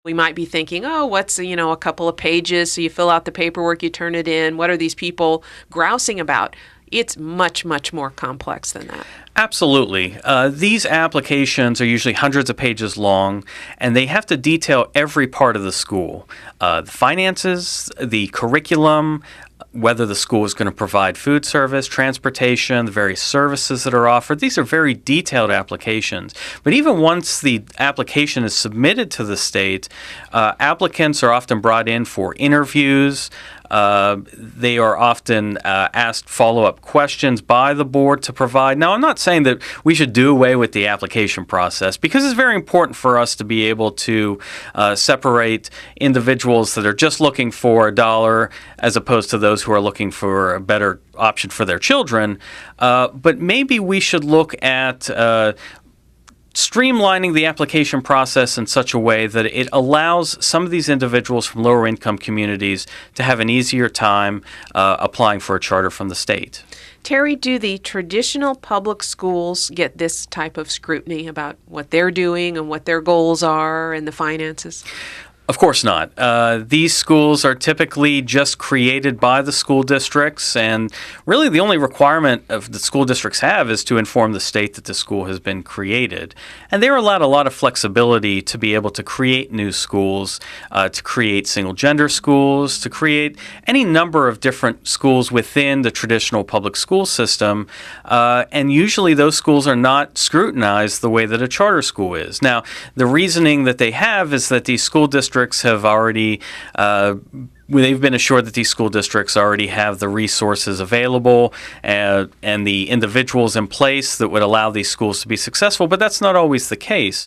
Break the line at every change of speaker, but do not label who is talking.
We might be thinking, oh, what's, a couple of pages? So you fill out the paperwork, you turn it in. What are these people grousing about? It's much, much more complex than that.
Absolutely. These applications are usually hundreds of pages long, and they have to detail every part of the school. The finances, the curriculum, whether the school is going to provide food service, transportation, the various services that are offered. These are very detailed applications. But even once the application is submitted to the state, applicants are often brought in for interviews. They are often asked follow-up questions by the board to provide. Now, I'm not saying that we should do away with the application process, because it's very important for us to be able to separate individuals that are just looking for a dollar as opposed to those who are looking for a better option for their children. But maybe we should look at streamlining the application process in such a way that it allows some of these individuals from lower income communities to have an easier time applying for a charter from the state.
Terry, do the traditional public schools get this type of scrutiny about what they're doing and what their goals are and the finances?
Of course not. These schools are typically just created by the school districts, and really the only requirement of the school districts have is to inform the state that the school has been created. And they're allowed a lot of flexibility to be able to create new schools, to create single-gender schools, to create any number of different schools within the traditional public school system. And usually those schools are not scrutinized the way that a charter school is. Now, the reasoning that they have is that these school districts have already they've been assured that these school districts already have the resources available and the individuals in place that would allow these schools to be successful, but that's not always the case.